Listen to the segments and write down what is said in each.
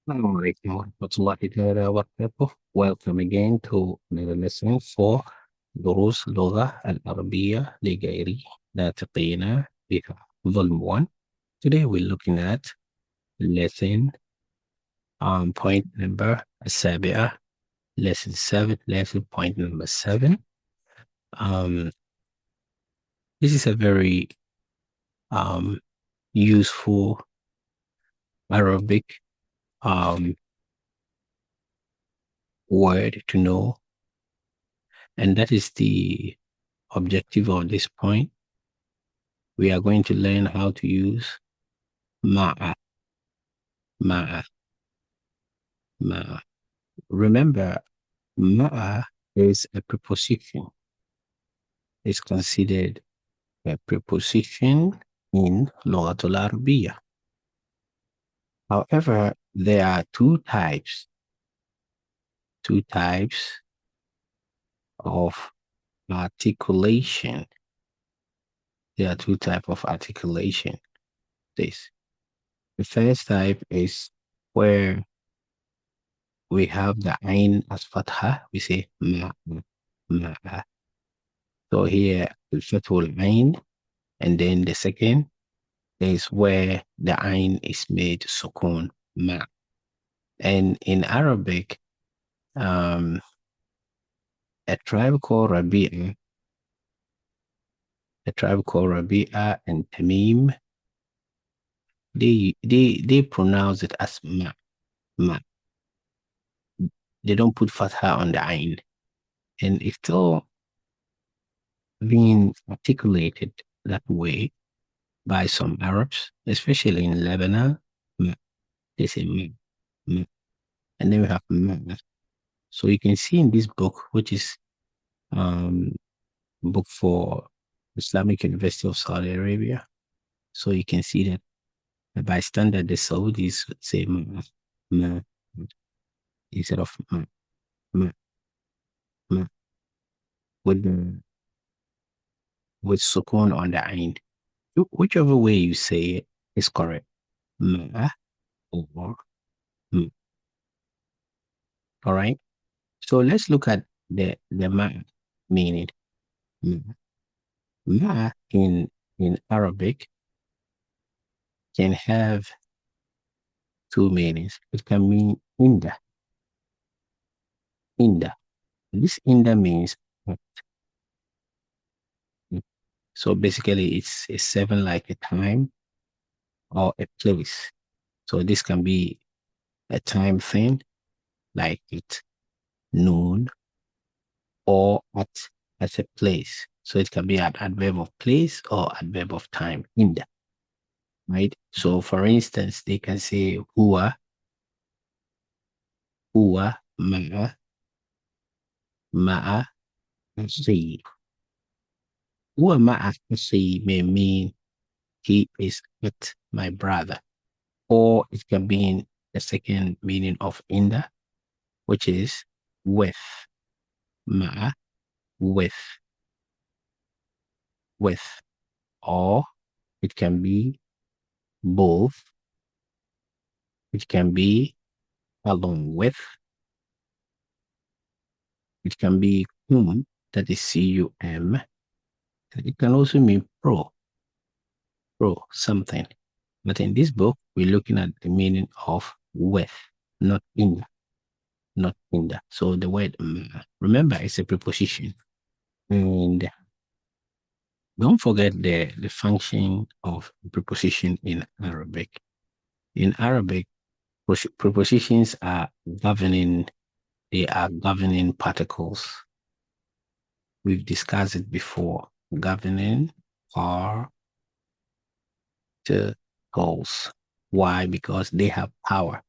Assalamu alaikum wa rahmatullahi ta'ala wa barakatuh. Welcome again to another lesson for دروس اللغة العربية لغير ناطقين بها Volume 1. Today we're looking at lesson point number 7, lesson 7, lesson point number 7. This is a very useful Arabic word to know, and that is the objective of this point. We are going to learn how to use ma'a. Remember, ma'a is a preposition. It's considered a preposition in لغة العربية. However, there are two types of articulation. There are two types of articulation. The first type is where we have the ain as fatha. We say ma'a. So here, fathul ain, and then the second is where the ain is made sukun, ma. And in Arabic, a tribe called Rabi'a and Tamim, they pronounce it as ma. They don't put fatha on the ain, and it's still being articulated that way by some Arabs, especially in Lebanon. They say ma. And then we have ma. So you can see in this book, which is book for Islamic University of Saudi Arabia. So you can see that by standard, the Saudis would say ma instead of ma with sukun on the ain. Whichever way you say it is correct. Ma or ma. All right. So let's look at the ma meaning. Ma in Arabic can have two meanings. It can mean inda. This inda means what? So basically it's a 7 like a time or a place. So this can be a time thing like at noon or at a place. So it can be an adverb of place or adverb of time, inda. Right? So for instance, they can say huwa ma'a si. Huwa ma'a si may mean he is with my brother. Or it can mean the second meaning of inda, which is with. Ma'a, with. Or it can be both. It can be along with. It can be cum, that is cum. It can also mean pro something. But in this book, we're looking at the meaning of with, not in. So the word, remember, it's a preposition. And don't forget the function of preposition in Arabic. In Arabic, prepositions are governing particles. We've discussed it before. Governing particles. Why? Because they have power.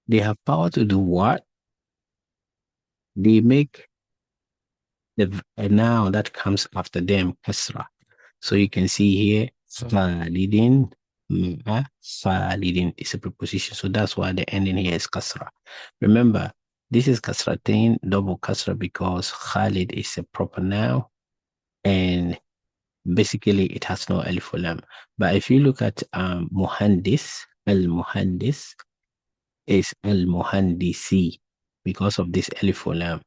They have power to do what? They make a noun that comes after them kasra. So you can see here, falidin, falidin is a preposition. So that's why the ending here is kasra. Remember, this is kasratain, double kasra, because Khalid is a proper noun and basically it has no alif or lam. But if you look at muhandis, al-muhandis is al-muhandisi because of this alif or lam.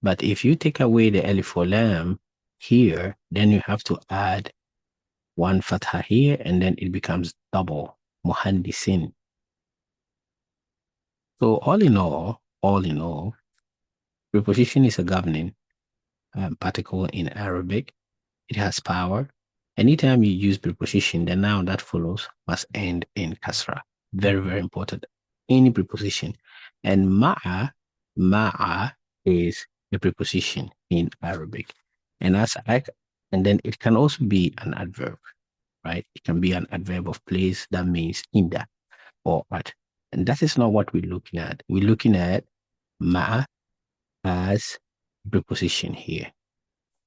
But if you take away the alif or lam here, then you have to add one fatha here, and then it becomes double, muhandisin. So all in all, preposition is a governing particle in Arabic. It has power. Anytime you use preposition, the noun that follows must end in kasra. Very, very important. Any preposition. And ma'a is a preposition in Arabic. And and then it can also be an adverb, right? It can be an adverb of place that means in that or at. And that is not what we're looking at. We're looking at ma'a as preposition here.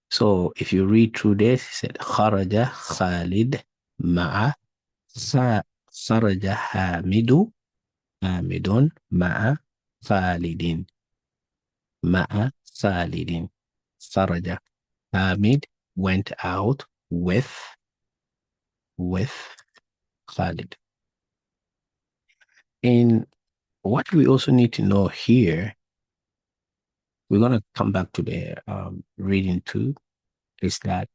So if you read through this, it said kharaja Khalid ma'a kharaja Hamidun ma'a Khalidin kharaja Hamid went out with Khalid. And what we also need to know here, we're going to come back to the reading too, is that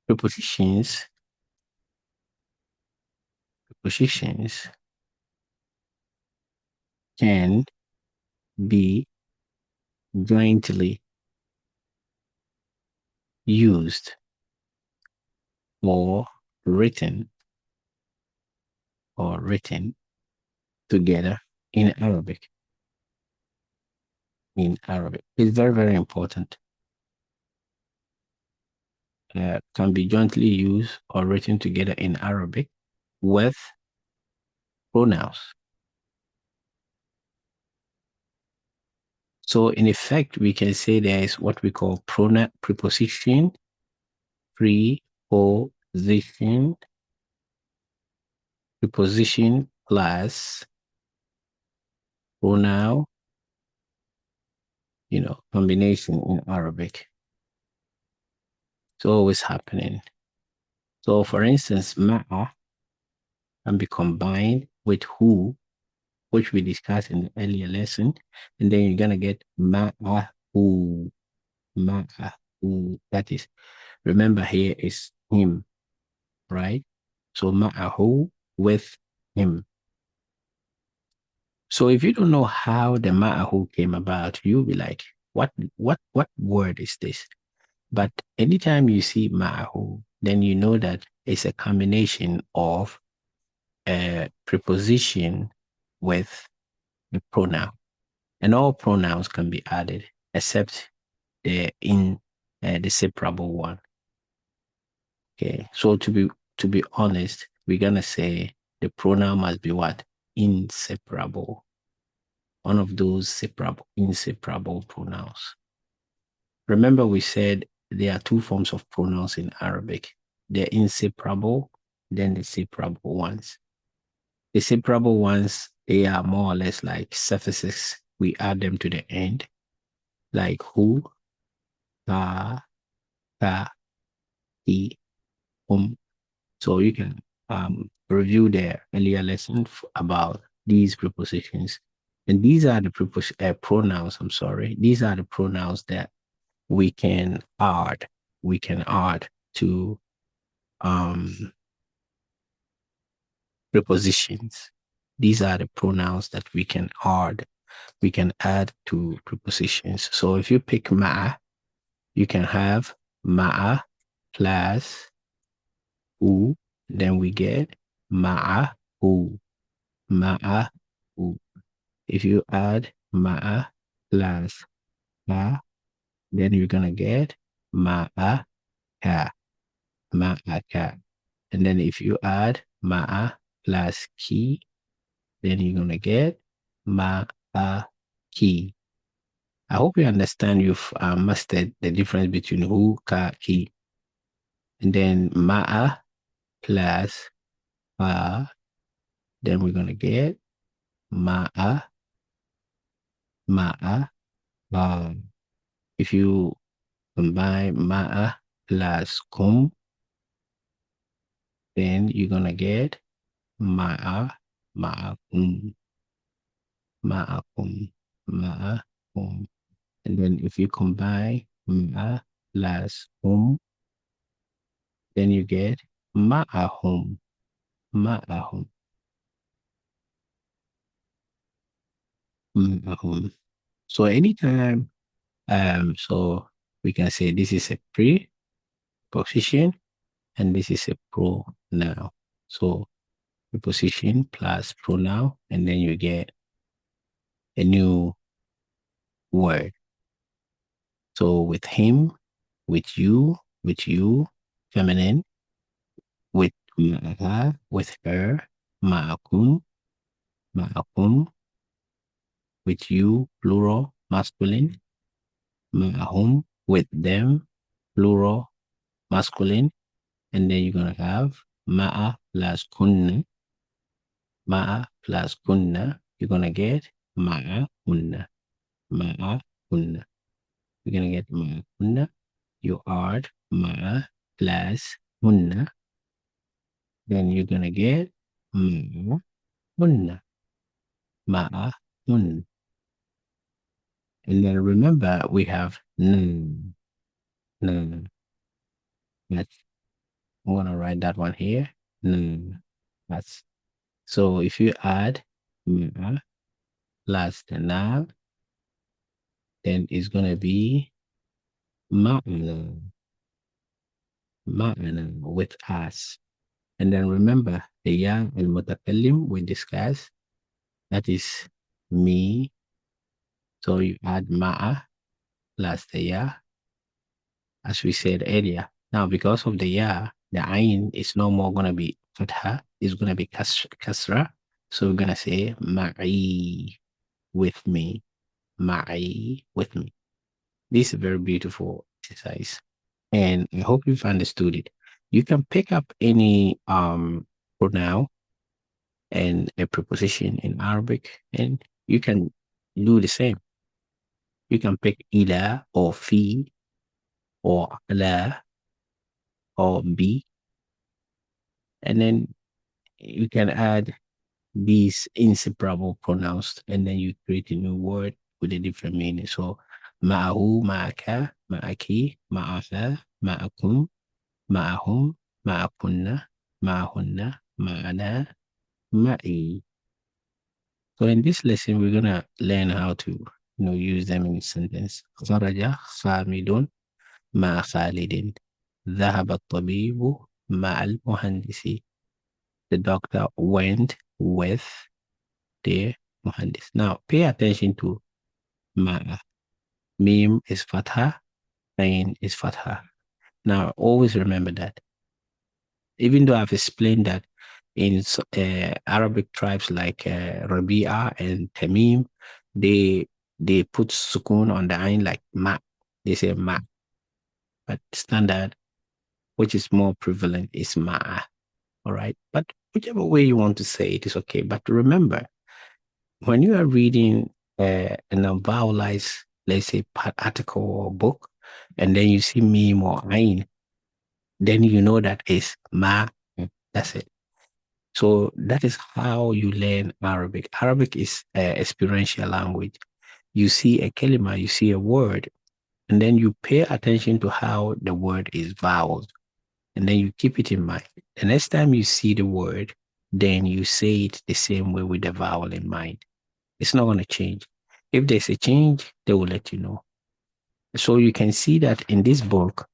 prepositions can be jointly used or written together in Arabic. It's very, very important. Can be jointly used or written together in Arabic with pronouns. So in effect, we can say there is what we call preposition plus pronoun, combination in Arabic. It's always happening. So for instance, ma'a can be combined with who, which we discussed in the earlier lesson, and then you're gonna get ma'ahu. That is, remember here is him, right? So ma'ahu with him. So if you don't know how the ma'ahu came about, you'll be like, what word is this? But anytime you see ma'ahu, then you know that it's a combination of a preposition with a pronoun. And all pronouns can be added except the separable one. Okay, so to be honest, we're gonna say the pronoun must be what? Inseparable. One of those inseparable pronouns. Remember, we said there are two forms of pronouns in Arabic. The inseparable, then the separable ones. The separable ones, they are more or less like suffixes. We add them to the end, like who, ka, he, So you can review the earlier lesson about these prepositions. And these are the pronouns, These are the pronouns that we can add. To prepositions. These are the pronouns that we can add to prepositions. So if you pick ma'a, you can have ma'a plus u, then we get ma'ahu. If you add ma'a plus ka, then you're gonna get ma'aka. And then if you add ma'a plus ki, then you're gonna get ma'aki. I hope you understand you've mastered the difference between who, ka, ki. And then ma'a plus then we're gonna get ma'a. If you combine ma'a plus kum. Then you're gonna get ma'a, ma'akum, ma'akum, ma'akum. And then if you combine ma'a plus then you get ma'ahum, ma'ahum, ma'ahum. So anytime, so we can say this is a preposition and this is a pronoun. So preposition plus pronoun, and then you get a new word. So with him, with you, feminine, with ma'aha, with her, ma'akum, ma'akum, with you, plural, masculine, ma'ahum, with them, plural, masculine, and then you're gonna have ma'a plus kunna, you're gonna get ma'a kunna, ma'a kunna. You're gonna get ma'a kunna. You add ma'a plus hunna, then you're gonna get ma'a hunna, ma'a hunna. And then remember we have nun, nun. That's, I'm gonna write that one here. Nun. That's so if you add ma'a plus the noun, then it's gonna be ma'ana, ma'ana with us. And then remember the ya al-mutakallim we discussed, that is me. So you add ma'a plus the ya, as we said earlier. Now, because of the ya, the ayn is no more going to be fatha, it's going to be kasra. So we're going to say ma'i, with me, ma'i, with me. This is a very beautiful exercise, and I hope you've understood it. You can pick up any pronoun and a preposition in Arabic, and you can do the same. You can pick ila or fi or ala or bi, and then you can add these inseparable pronouns, and then you create a new word with a different meaning. So ma'ahu, ma'aka, ma'aki, ma'aha, ma'akum, ma'ahum, ma'akunna, ma'ahunna, ma'ana, ma'i. So in this lesson, we're gonna learn how to use them in a sentence. خرج خامد مع خالد. ذهب الطبيب مع المهندس. The doctor went with the muhandis. Now, pay attention to ma'a. Mim is fatha, ain is fatha. Now, always remember that. Even though I've explained that in Arabic tribes like Rabi'a and Tamim, they put sukun on the ain like ma. They say ma. But standard, which is more prevalent, is ma'a. All right. But whichever way you want to say it is okay. But remember, when you are reading an unvowelized, let's say, article or book, and then you see meme or ain, then you know that is ma. That's it. So that is how you learn Arabic. Arabic is experiential language. You see a kalima, you see a word, and then you pay attention to how the word is voweled, and then you keep it in mind. The next time you see the word, then you say it the same way with the vowel in mind. It's not going to change. If there's a change, they will let you know. So you can see that in this book,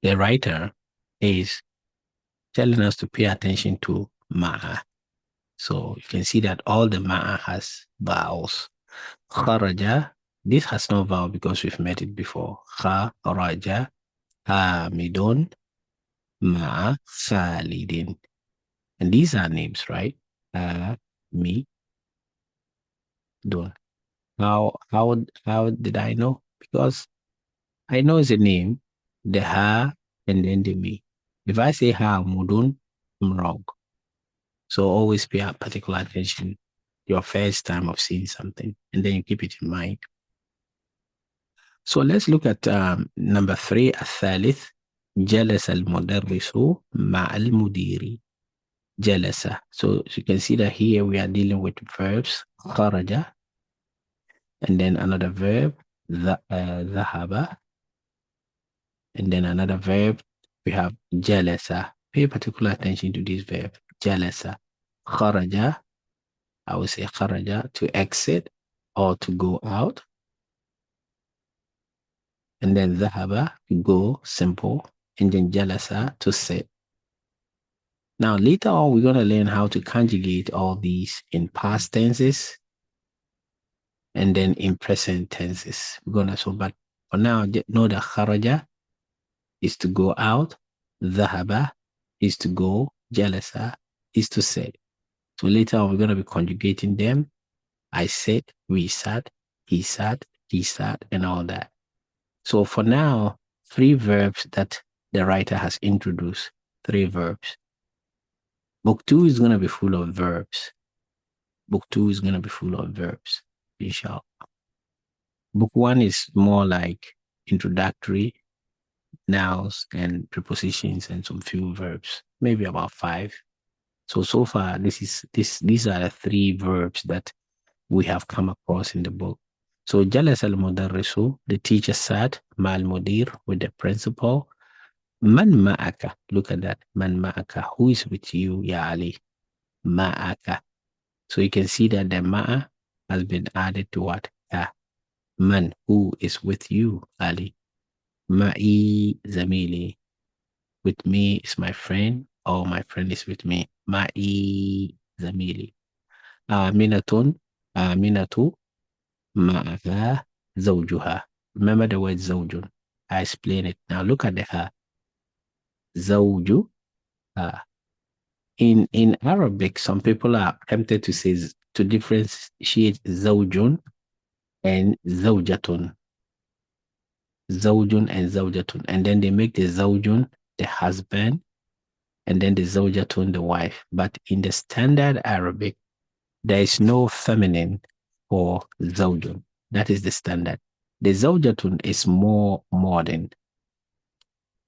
the writer is telling us to pay attention to ma'a. So you can see that all the ma'a has vowels. Kharaja, this has no vowel because we've met it before. Kharaja, hamidun, ma'a, khalidin. And these are names, right? Me, don't. How did I know? Because I know it's a name, the ha and then the me. If I say ha mudun, I'm wrong. So always pay particular attention your first time of seeing something, and then you keep it in mind. So let's look at number 3 الثالث جلس المدرس مع المدير. جلس. So you can see that here we are dealing with verbs خرج, and then another verb ذهب, and then another verb we have جلس. Pay particular attention to this verb جلس. خرج, I would say خرج, to exit or to go out. And then ذهب, go, simple. And then jalasa, to sit. Now later on we're going to learn how to conjugate all these in past tenses and then in present tenses. But for now, know that kharaja is to go out, dhahaba is to go, jalasa is to sit. So later on we're going to be conjugating them. I said, we sat, he sat, and all that. So for now, 3 verbs that the writer has introduced. 3 verbs. Book 2 is going to be full of verbs. Book 2 is going to be full of verbs, inshallah. Book 1 is more like introductory, nouns and prepositions and some few verbs, maybe about 5. So far, these are the 3 verbs that we have come across in the book. So jalas al-mudarrisu, the teacher sat, mal mudir, with the principal. Man ma'aka, look at that. Man ma'aka, who is with you, ya Ali? Ma'aka. So you can see that the ma'a has been added to what? Man, who is with you, Ali? Ma'i zamili. With me is my friend, or my friend is with me. Ma'i zamili. Aminatun, Aminatu, ma'aha zawjuha. Remember the word zawjun. I explain it. Now look at the ha. Zawju. In Arabic, some people are tempted to say, to differentiate zawjun and zawjatun. Zawjun and zawjatun. And then they make the zawjun the husband and then the zawjatun the wife. But in the standard Arabic, there is no feminine for zawjun. That is the standard. The zawjatun is more modern.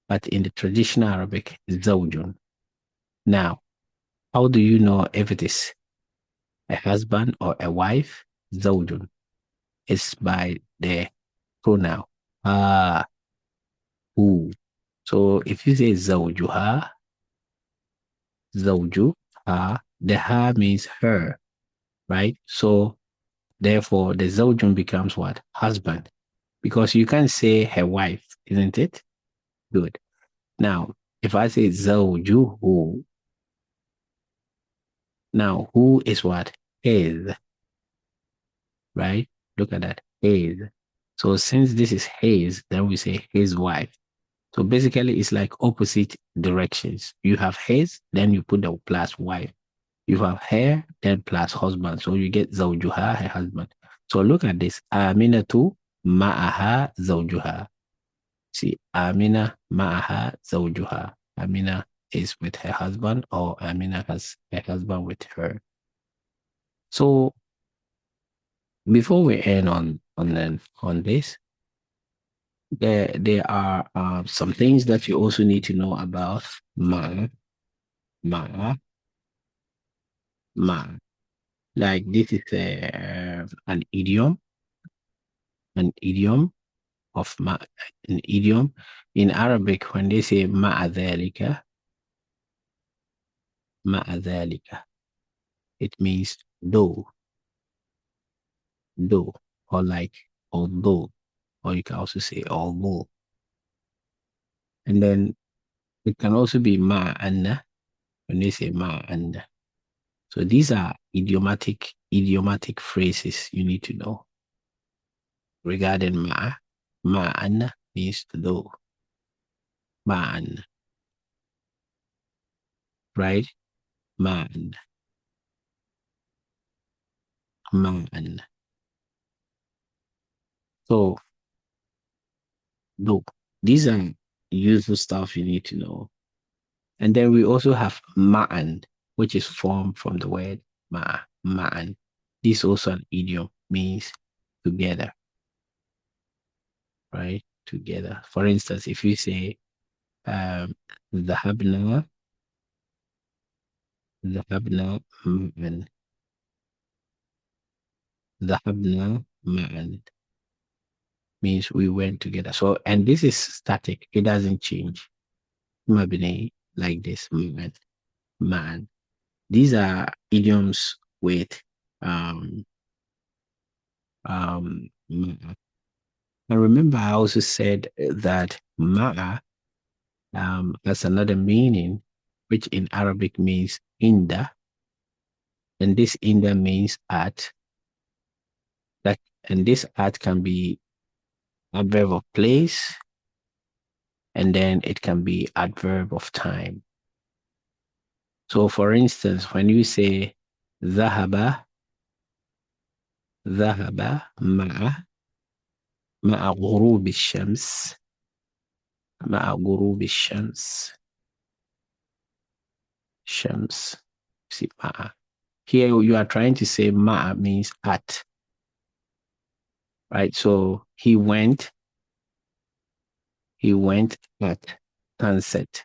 But in the traditional Arabic, zawjun. Now, how do you know if it is a husband or a wife? Zawjun. It's by the pronoun. Who. So if you say zawjuha, zawju, the ha means her, right? So therefore the zawjun becomes what? Husband. Because you can't say her wife, isn't it? Good. Now, if I say zawjuhu, now who is what? His. Right? Look at that. His. So since this is his, then we say his wife. So basically, it's like opposite directions. You have his, then you put the plus wife. You have her, then plus husband. So you get zawjuha, her husband. So look at this. Aminatu ma'aha zawjuha. See, Amina ma'aha zawjuha. Amina is with her husband, or Amina has her husband with her. So before we end on this, there are some things that you also need to know about ma. Like this is an idiom of ma. An idiom in Arabic when they say ma'adhalika, it means though, or like although, or you can also say although. And then it can also be ma'anna when they say ma'anna. So these are idiomatic phrases you need to know regarding ma'a. Ma'anna means though. Ma'anna. Right? Ma'anna. Ma'anna. So though. These are useful stuff you need to know. And then we also have ma'an, which is formed from the word ma'an. This is also an idiom, means together. right? Together. For instance, if you say ذهبنا ذهبنا معا ذهبنا معا means we went together. So, and this is static. It doesn't change. Mabini, like this, man, man. These are idioms with ma'a. And remember, I also said that ma'a has another meaning, which in Arabic means inda, and this inda means at. That and this at can be adverb of place, and then it can be adverb of time. So, for instance, when you say ذهب ذهب مع غروب الشمس مع غروب الشمس شمس. See, مع. Here you are trying to say مع means at, right? So he went at sunset.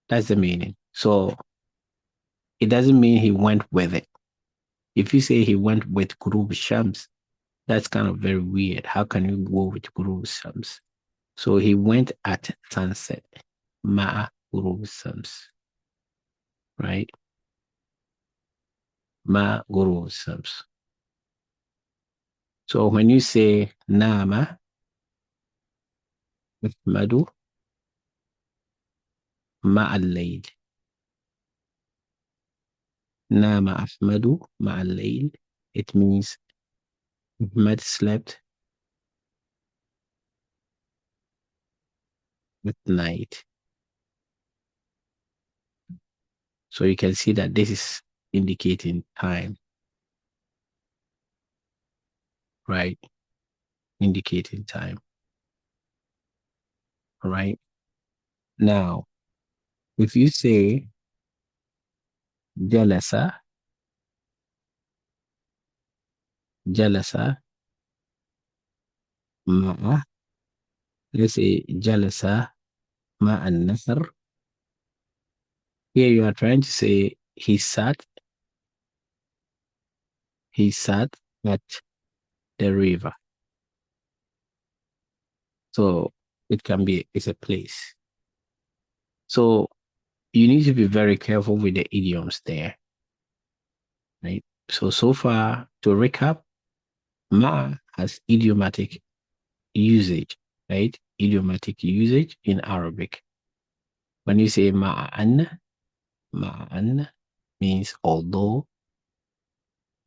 That's the meaning. So it doesn't mean he went with it. If you say he went with غروب الشمس, that's kind of very weird. How can you go with غروب الشمس? So he went at sunset. مع غروب الشمس, right? مع غروب الشمس. So when you say نام أحمد مع الليل, نام أحمد مع الليل, it means Ahmed slept at night. So you can see that this is indicating time, right? Indicating time. All right. Now, if you say jalasa, jalasa ma'a, let's say jalasa ma'an nasr. Here you are trying to say he sat at the river. So it can be, it's a place. So you need to be very careful with the idioms there, right? So far, to recap, ma has idiomatic usage, right? Idiomatic usage in Arabic. When you say ma'an means although,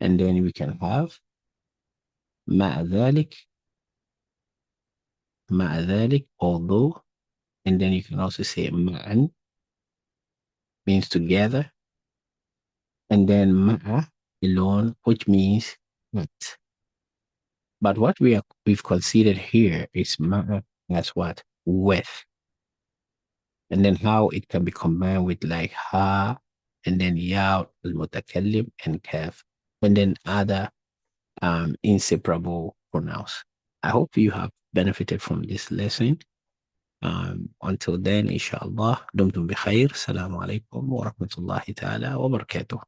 and then we can have ma'adhalik, although, and then you can also say ma'an means together, and then ma'a alone, which means what. But what we've considered here is ma'a as what? With. And then how it can be combined with like ha, and then ya, al-mutakallim, and kaf, and then other inseparable pronouns. I hope you have benefited from this lesson. Until then, inshallah, dumtum bi khair. Assalamu alaikum wa rahmatullahi ta'ala wa barakatuh.